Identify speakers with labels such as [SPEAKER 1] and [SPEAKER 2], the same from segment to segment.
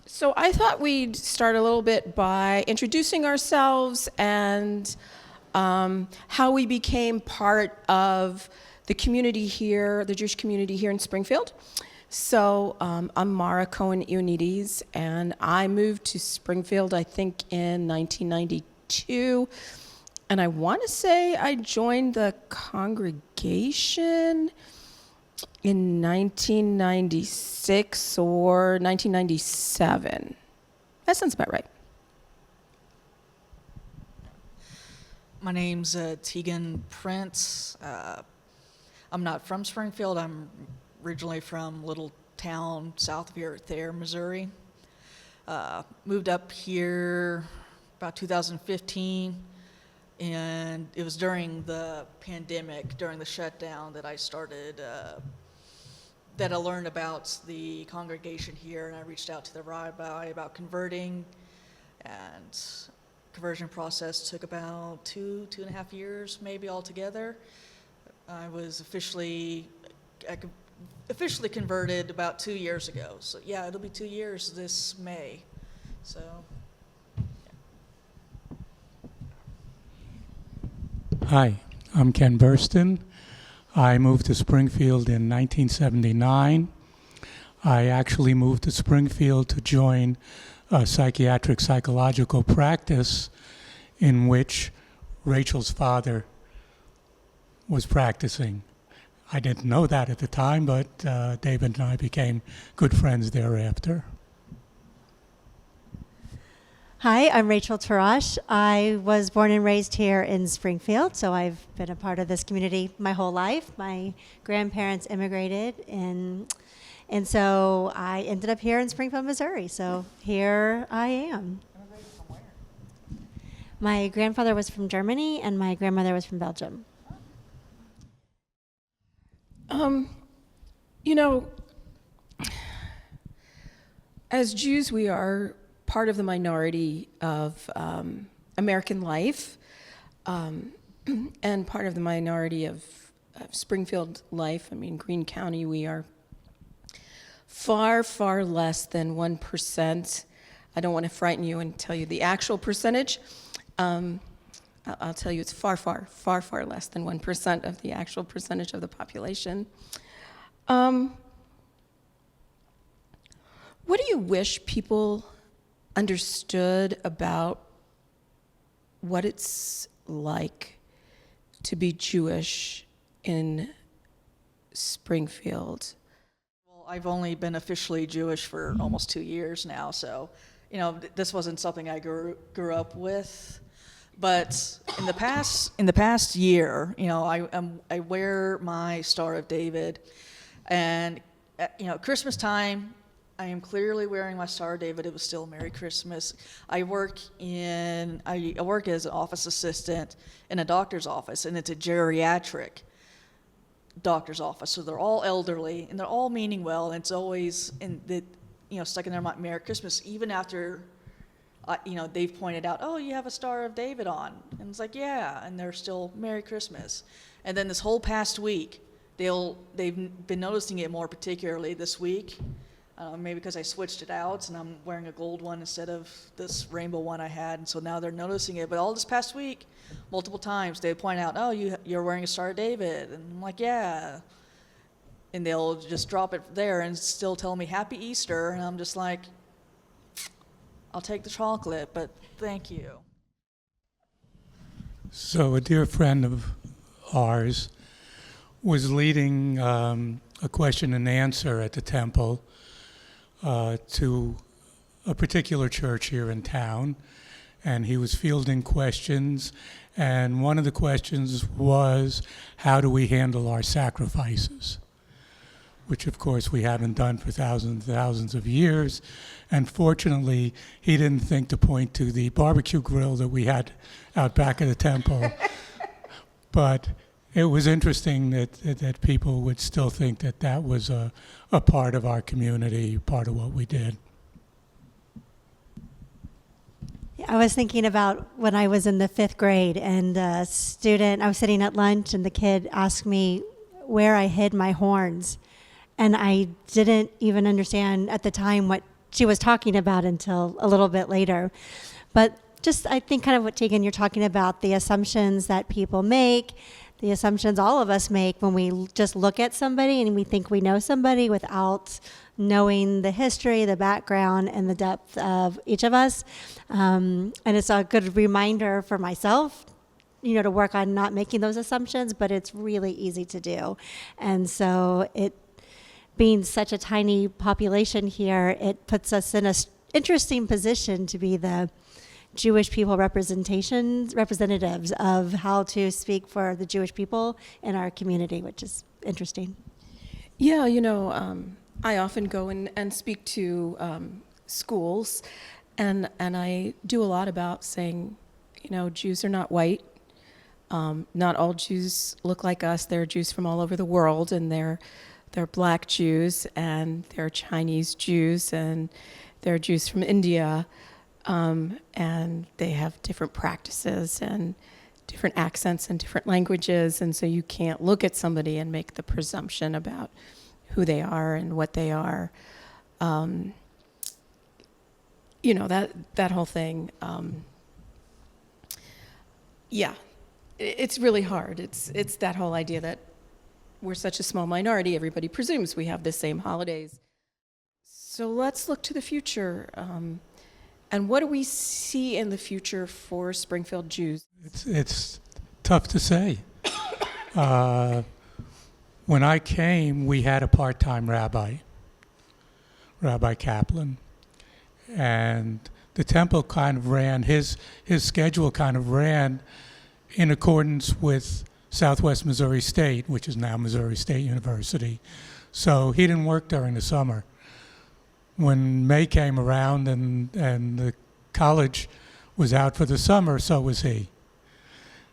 [SPEAKER 1] So I thought we'd start a little bit by introducing ourselves and how we became part of the community here, the Jewish community here in Springfield. So I'm Mara Cohen Ioannidis, and I moved to Springfield, I think, in 1992. And I want to say I joined the congregation in 1996 or 1997. That sounds about right.
[SPEAKER 2] My name's Tegan Prince. I'm not from Springfield. I'm originally from a little town south of here, Thayer, Missouri. Moved up here about 2015, and it was during the pandemic, during the shutdown, that I started, that I learned about the congregation here, and I reached out to the rabbi about converting, and conversion process took about two and a half years maybe altogether. I was officially converted about 2 years ago. So yeah, it'll be 2 years this May. So. Yeah.
[SPEAKER 3] Hi, I'm Ken Burston. I moved to Springfield in 1979. I actually moved to Springfield to join a psychiatric psychological practice in which Rachel's father was practicing. I didn't know that at the time, but David and I became good friends thereafter.
[SPEAKER 4] Hi, I'm Rachel Tarash. I was born and raised here in Springfield, so I've been a part of this community my whole life. My grandparents immigrated, and so I ended up here in Springfield, Missouri. So here I am.
[SPEAKER 2] Immigrated from where?
[SPEAKER 4] My grandfather was from Germany, and my grandmother was from Belgium.
[SPEAKER 1] You know, as Jews, we are part of the minority of American life, and part of the minority of Springfield life. I mean, Greene County, we are far, far less than 1%. I don't want to frighten you and tell you the actual percentage. I'll tell you it's far, far, far, far less than 1% of the actual percentage of the population. What do you wish people understood about what it's like to be Jewish in Springfield?
[SPEAKER 2] Well, I've only been officially Jewish for almost 2 years now, so this wasn't something I grew up with. But in the past year, I wear my Star of David, and Christmas time, I am clearly wearing my Star of David. It was still Merry Christmas. I work as an office assistant in a doctor's office, and it's a geriatric doctor's office. So they're all elderly, and they're all meaning well, and it's always stuck in their mind, Merry Christmas, even after they've pointed out, oh, you have a Star of David on. And it's like, yeah, and they're still Merry Christmas. And then this whole past week, they've been noticing it more particularly this week, maybe because I switched it out and I'm wearing a gold one instead of this rainbow one I had. And so now they're noticing it. But all this past week, multiple times, they point out, oh, you're wearing a Star of David. And I'm like, yeah. And they'll just drop it there and still tell me Happy Easter. And I'm just like, I'll take the chocolate, but thank you.
[SPEAKER 3] So a dear friend of ours was leading a question and answer at the temple to a particular church here in town, and he was fielding questions, and one of the questions was, how do we handle our sacrifices? Which of course we haven't done for thousands and thousands of years. And fortunately, he didn't think to point to the barbecue grill that we had out back of the temple. But it was interesting that people would still think that was a part of our community, part of what we did.
[SPEAKER 4] I was thinking about when I was in the 5th grade, and I was sitting at lunch, and the kid asked me where I hid my horns. And I didn't even understand at the time what she was talking about until a little bit later. But just, I think kind of what Tegan, you're talking about, the assumptions that people make, the assumptions all of us make when we just look at somebody and we think we know somebody without knowing the history, the background, and the depth of each of us. And it's a good reminder for myself, to work on not making those assumptions, but it's really easy to do. And so it, being such a tiny population here, it puts us in an interesting position to be the Jewish people representatives of how to speak for the Jewish people in our community, which is interesting.
[SPEAKER 1] Yeah, I often go and speak to schools, and I do a lot about saying, Jews are not white. Not all Jews look like us. There are Jews from all over the world, and they're Black Jews, and they're Chinese Jews, and they're Jews from India. And they have different practices and different accents and different languages, and so you can't look at somebody and make the presumption about who they are and what they are. That whole thing. It's really hard. It's that whole idea that we're such a small minority. Everybody presumes we have the same holidays. So let's look to the future. And what do we see in the future for Springfield Jews?
[SPEAKER 3] It's tough to say. When I came, we had a part-time rabbi, Rabbi Kaplan, and the temple kind of ran, his schedule kind of ran in accordance with Southwest Missouri State, which is now Missouri State University. So he didn't work during the summer. When May came around and the college was out for the summer, so was he.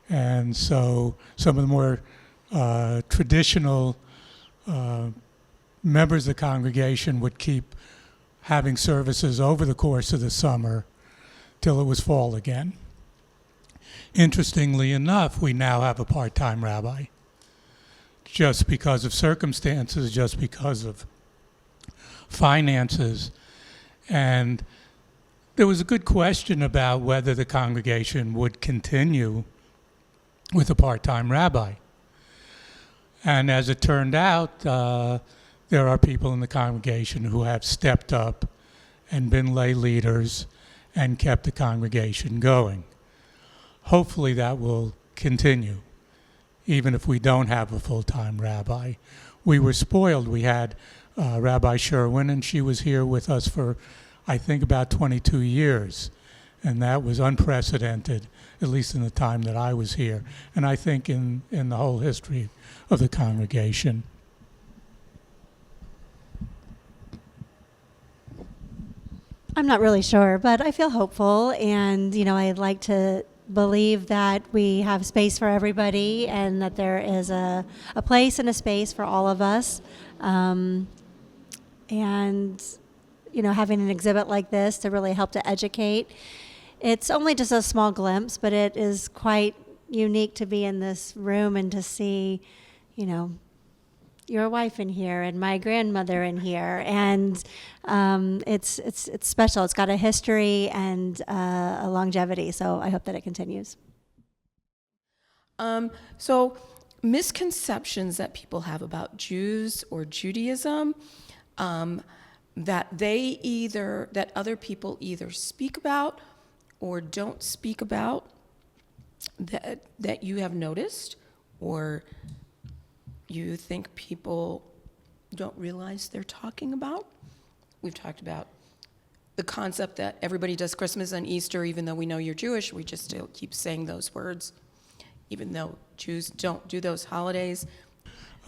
[SPEAKER 3] And so some of the more traditional members of the congregation would keep having services over the course of the summer till it was fall again. Interestingly enough, we now have a part-time rabbi, just because of circumstances, just because of finances. And there was a good question about whether the congregation would continue with a part-time rabbi. And as it turned out, there are people in the congregation who have stepped up and been lay leaders and kept the congregation going. Hopefully that will continue, even if we don't have a full-time rabbi. We were spoiled. We had Rabbi Sherwin, and she was here with us for, I think, about 22 years. And that was unprecedented, at least in the time that I was here, and I think in the whole history of the congregation.
[SPEAKER 4] I'm not really sure, but I feel hopeful, and I'd like to believe that we have space for everybody and that there is a place and a space for all of us. And having an exhibit like this to really help to educate. It's only just a small glimpse, but it is quite unique to be in this room and to see, your wife in here and my grandmother in here, and it's special. It's got a history and a longevity, so I hope that it continues.
[SPEAKER 1] So misconceptions that people have about Jews or Judaism, that other people either speak about or don't speak about, that you have noticed, or you think people don't realize they're talking about. We've talked about the concept that everybody does Christmas and Easter, even though we know you're Jewish, we just still keep saying those words, even though Jews don't do those holidays.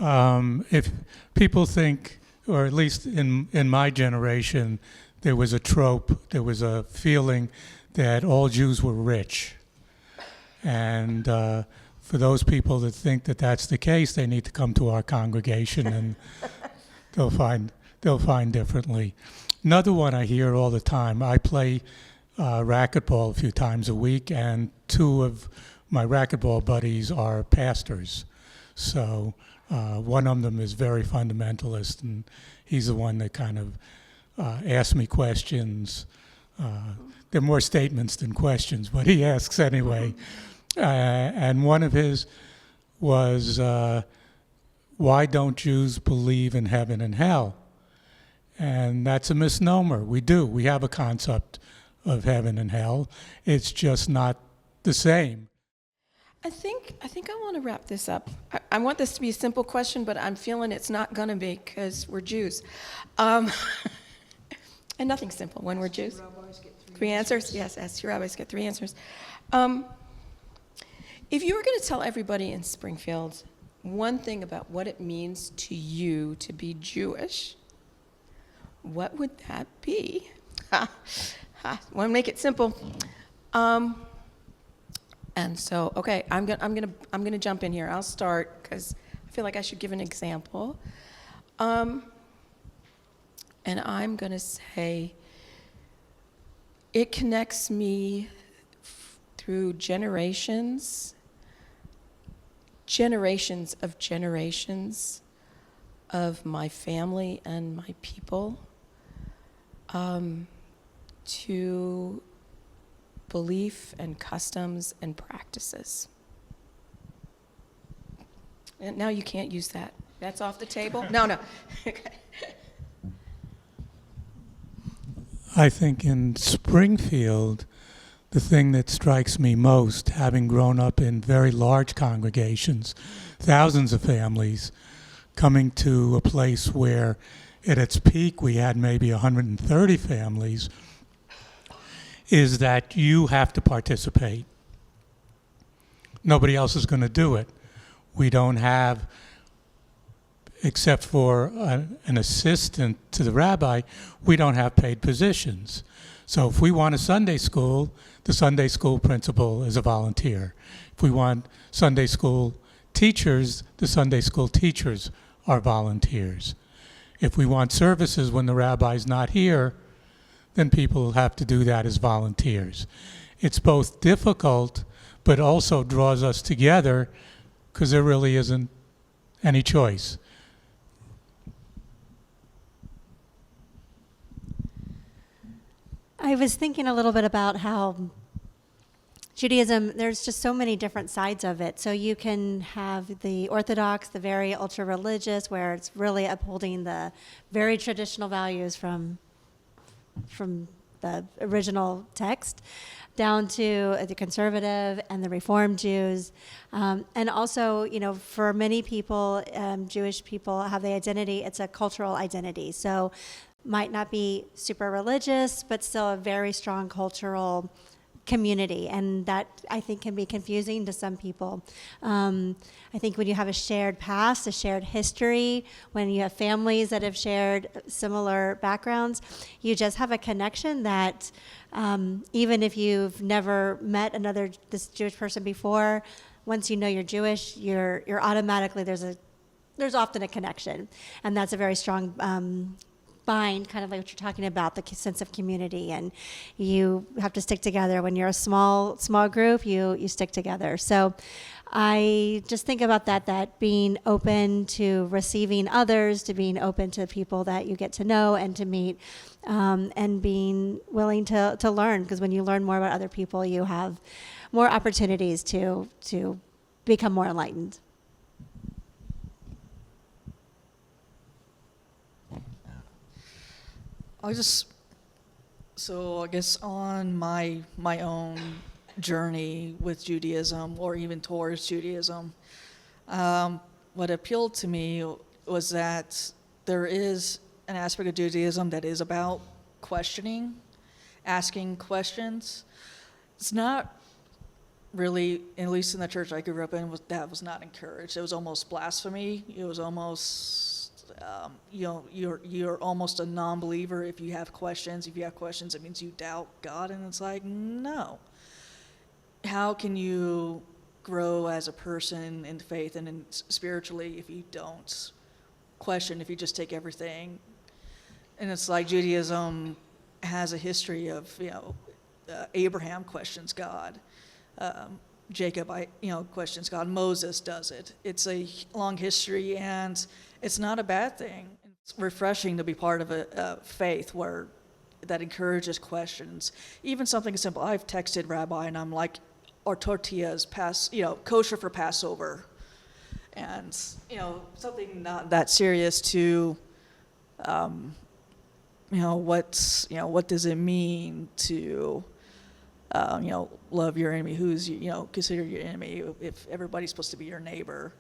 [SPEAKER 3] If people think, or at least in my generation, there was a trope, there was a feeling that all Jews were rich. And for those people that think that that's the case, they need to come to our congregation and they'll find differently. Another one I hear all the time, I play racquetball a few times a week, and two of my racquetball buddies are pastors. So one of them is very fundamentalist, and he's the one that kind of ask me questions. They're more statements than questions, but he asks anyway. And one of his was, why don't Jews believe in heaven and hell? And that's a misnomer. We do. We have a concept of heaven and hell. It's just not the same.
[SPEAKER 1] I think I want to wrap this up. I want this to be a simple question, but I'm feeling it's not going to be because we're Jews. And nothing's simple when we're Jews. Three answers? Yes, as rabbis get 3 answers. If you were going to tell everybody in Springfield one thing about what it means to you to be Jewish, what would that be? Want to make it simple. And so, okay, I'm gonna jump in here. I'll start because I feel like I should give an example. And I'm gonna say it connects me through generations of my family and my people to belief and customs and practices. And now you can't use that. That's off the table? No. Okay.
[SPEAKER 3] I think in Springfield, the thing that strikes me most, having grown up in very large congregations, thousands of families, coming to a place where at its peak we had maybe 130 families, is that you have to participate. Nobody else is going to do it. We don't have, except for an assistant to the rabbi, we don't have paid positions. So if we want a Sunday school, the Sunday school principal is a volunteer. If we want Sunday school teachers, the Sunday school teachers are volunteers. If we want services when the rabbi's not here, then people have to do that as volunteers. It's both difficult, but also draws us together because there really isn't any choice.
[SPEAKER 4] I was thinking a little bit about how Judaism, there's just so many different sides of it. So you can have the Orthodox, the very ultra-religious, where it's really upholding the very traditional values from the original text, down to the conservative and the Reformed Jews. And also, for many people, Jewish people have the identity, it's a cultural identity. So might not be super religious, but still a very strong cultural community, and that I think can be confusing to some people. I think when you have a shared past, a shared history, when you have families that have shared similar backgrounds, you just have a connection that even if you've never met this Jewish person before, once you know you're Jewish, you're automatically there's often a connection, and that's a very strong bind, kind of like what you're talking about, the sense of community, and you have to stick together. When you're a small group, you stick together. So I just think about that being open to receiving others, to being open to people that you get to know and to meet, and being willing to learn, because when you learn more about other people, you have more opportunities to become more enlightened.
[SPEAKER 2] I guess on my own journey with Judaism, or even towards Judaism, what appealed to me was that there is an aspect of Judaism that is about questioning, asking questions. It's not really, at least in the church I grew up in, that was not encouraged. It was almost blasphemy. It was almost you're almost a non-believer if you have questions. If you have questions, it means you doubt God, and it's like, no. How can you grow as a person in faith and spiritually if you don't question, if you just take everything? And it's like Judaism has a history of, Abraham questions God. Jacob, questions God. Moses does it. It's a long history, and it's not a bad thing. It's refreshing to be part of a faith where that encourages questions. Even something simple. I've texted Rabbi and I'm like, "Are tortillas kosher for Passover?" And something not that serious to, what does it mean to, love your enemy? Who's consider your enemy? If everybody's supposed to be your neighbor.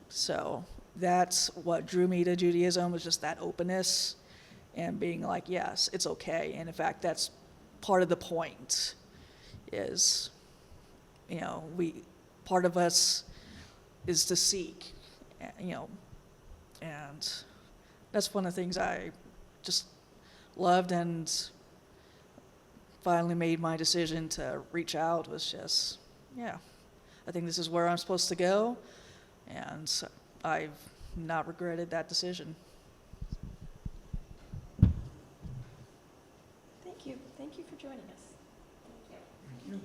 [SPEAKER 2] So that's what drew me to Judaism, was just that openness and being like, yes, it's okay. And in fact, that's part of the point is, part of us is to seek, and that's one of the things I just loved, and finally made my decision to reach out was just, I think this is where I'm supposed to go, and I've not regretted that decision.
[SPEAKER 1] Thank you. Thank you for joining us.
[SPEAKER 3] Thank you.